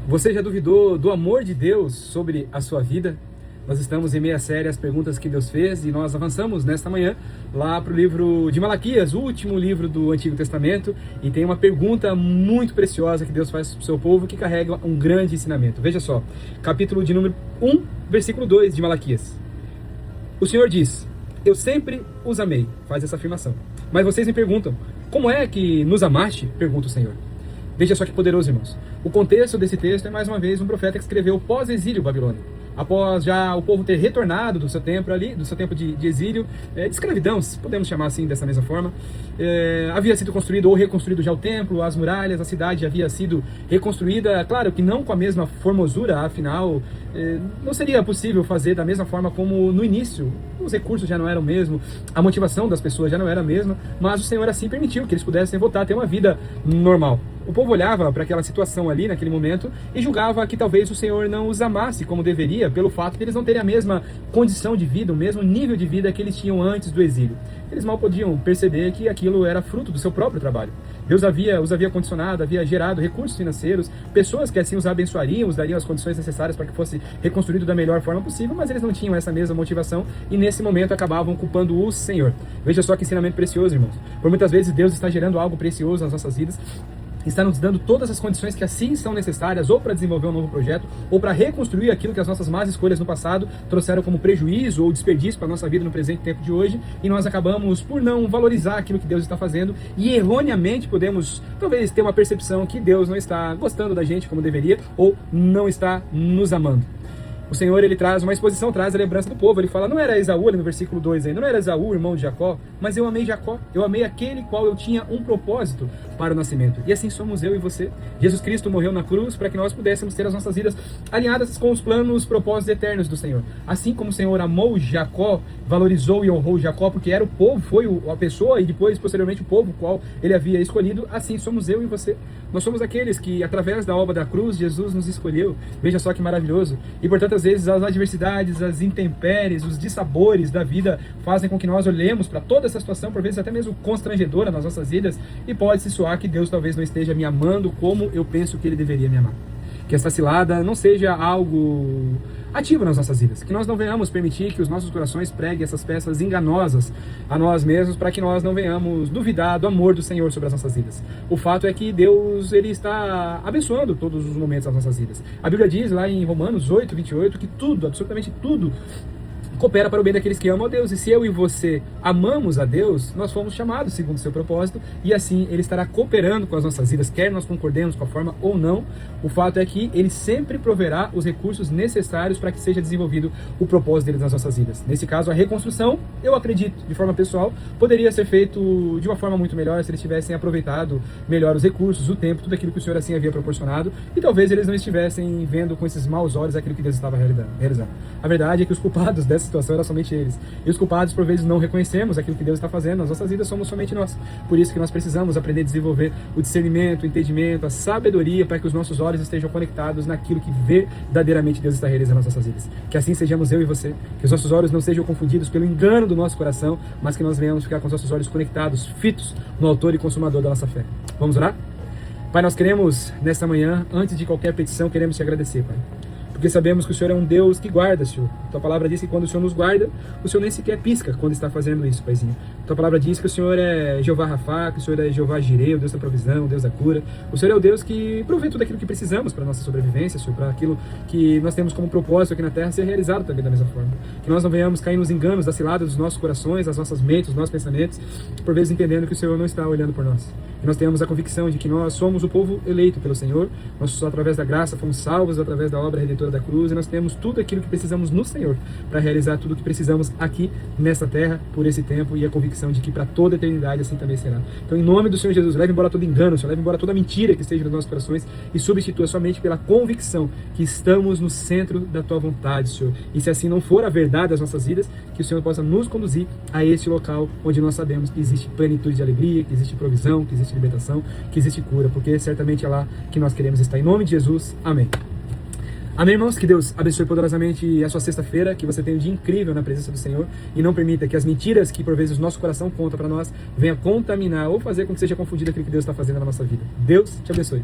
Você já duvidou do amor de Deus sobre a sua vida? Nós estamos em meia série As Perguntas que Deus Fez e nós avançamos nesta manhã lá para o livro de Malaquias, o último livro do Antigo Testamento, e tem uma pergunta muito preciosa que Deus faz para o seu povo que carrega um grande ensinamento. Veja só, capítulo de número 1, versículo 2 de Malaquias. O Senhor diz: eu sempre os amei, faz essa afirmação. Mas vocês me perguntam, como é que nos amaste? Pergunta o Senhor. Veja só que poderoso, irmãos. O contexto desse texto é mais uma vez um profeta que escreveu pós-exílio babilônico. Após já o povo ter retornado do seu tempo ali, do seu tempo de exílio, de escravidão, podemos chamar assim, dessa mesma forma, havia sido construído ou reconstruído já o templo, as muralhas, a cidade havia sido reconstruída, claro que não com a mesma formosura, afinal, não seria possível fazer da mesma forma como no início. Os recursos já não eram o mesmo, a motivação das pessoas já não era a mesma, mas o Senhor assim permitiu que eles pudessem voltar a ter uma vida normal. O povo olhava para aquela situação ali, naquele momento, e julgava que talvez o Senhor não os amasse como deveria, pelo fato de eles não terem a mesma condição de vida, o mesmo nível de vida que eles tinham antes do exílio. Eles mal podiam perceber que aquilo era fruto do seu próprio trabalho. Deus os havia condicionado, havia gerado recursos financeiros, pessoas que assim os abençoariam, os dariam as condições necessárias para que fosse reconstruído da melhor forma possível, mas eles não tinham essa mesma motivação e nesse momento acabavam culpando o Senhor. Veja só que ensinamento precioso, irmãos. Por muitas vezes Deus está gerando algo precioso nas nossas vidas, está nos dando todas as condições que assim são necessárias, ou para desenvolver um novo projeto, ou para reconstruir aquilo que as nossas más escolhas no passado trouxeram como prejuízo ou desperdício para a nossa vida no presente tempo de hoje, e nós acabamos por não valorizar aquilo que Deus está fazendo, e erroneamente podemos, talvez, ter uma percepção que Deus não está gostando da gente como deveria, ou não está nos amando. O Senhor, ele traz uma exposição, traz a lembrança do povo. Ele fala, não era Esaú, ali no versículo 2 ainda, não era Esaú, irmão de Jacó, mas eu amei Jacó, eu amei aquele qual eu tinha um propósito para o nascimento. E assim somos eu e você. Jesus Cristo morreu na cruz para que nós pudéssemos ter as nossas vidas alinhadas com os planos, propósitos eternos do Senhor. Assim como o Senhor amou Jacó, valorizou e honrou Jacó, porque era o povo, foi a pessoa e depois, posteriormente, o povo qual ele havia escolhido, assim somos eu e você. Nós somos aqueles que, através da obra da cruz, Jesus nos escolheu. Veja só que maravilhoso. E, portanto, às vezes, as adversidades, as intempéries, os dissabores da vida fazem com que nós olhemos para toda essa situação, por vezes até mesmo constrangedora nas nossas vidas, e pode-se soar que Deus talvez não esteja me amando como eu penso que Ele deveria me amar. Que essa cilada não seja algo ativo nas nossas vidas, que nós não venhamos permitir que os nossos corações preguem essas peças enganosas a nós mesmos, para que nós não venhamos duvidar do amor do Senhor sobre as nossas vidas. O fato é que Deus, ele está abençoando todos os momentos das nossas vidas. A Bíblia diz lá em Romanos 8:28 que tudo, absolutamente tudo, coopera para o bem daqueles que amam a Deus. E se eu e você amamos a Deus, nós fomos chamados segundo o seu propósito, e assim Ele estará cooperando com as nossas vidas, quer nós concordemos com a forma ou não. O fato é que Ele sempre proverá os recursos necessários para que seja desenvolvido o propósito dele nas nossas vidas. Nesse caso, a reconstrução, eu acredito, de forma pessoal, poderia ser feito de uma forma muito melhor se eles tivessem aproveitado melhor os recursos, o tempo, tudo aquilo que o Senhor assim havia proporcionado, e talvez eles não estivessem vendo com esses maus olhos aquilo que Deus estava realizando. A verdade é que os culpados dessa situação eram somente eles. E os culpados, por vezes, não reconhecemos aquilo que Deus está fazendo nas nossas vidas, somos somente nós. Por isso que nós precisamos aprender a desenvolver o discernimento, o entendimento, a sabedoria, para que os nossos olhos estejam conectados naquilo que verdadeiramente Deus está realizando nas nossas vidas. Que assim sejamos eu e você, que os nossos olhos não sejam confundidos pelo engano do nosso coração, mas que nós venhamos ficar com os nossos olhos conectados, fitos no autor e consumador da nossa fé. Vamos orar? Pai, nós queremos, nesta manhã, antes de qualquer petição, queremos te agradecer, Pai. Porque sabemos que o Senhor é um Deus que guarda, Senhor. Tua palavra diz que quando o Senhor nos guarda, o Senhor nem sequer pisca quando está fazendo isso, Paizinho. Tua palavra diz que o Senhor é Jeová Rafá, que o Senhor é Jeová Jireh, o Deus da provisão, o Deus da cura. O Senhor é o Deus que provê tudo aquilo que precisamos para a nossa sobrevivência, Senhor, para aquilo que nós temos como propósito aqui na terra ser realizado também da mesma forma. Que nós não venhamos cair nos enganos, da cilada dos nossos corações, das nossas mentes, dos nossos pensamentos, por vezes entendendo que o Senhor não está olhando por nós. Que nós tenhamos a convicção de que nós somos o povo eleito pelo Senhor, nós só através da graça fomos salvos, através da obra redentora da cruz, e nós temos tudo aquilo que precisamos no Senhor para realizar tudo o que precisamos aqui nessa terra por esse tempo, e a convicção de que para toda a eternidade assim também será. Então, em nome do Senhor Jesus, leve embora todo engano, Senhor, leve embora toda mentira que esteja nos nossos corações e substitua somente pela convicção que estamos no centro da tua vontade, Senhor. E se assim não for a verdade das nossas vidas, que o Senhor possa nos conduzir a esse local onde nós sabemos que existe plenitude de alegria, que existe provisão, que existe libertação, que existe cura, porque certamente é lá que nós queremos estar. Em nome de Jesus, amém. Amém, irmãos? Que Deus abençoe poderosamente a sua sexta-feira, que você tenha um dia incrível na presença do Senhor, e não permita que as mentiras que por vezes o nosso coração conta para nós venha contaminar ou fazer com que seja confundido aquilo que Deus está fazendo na nossa vida. Deus te abençoe.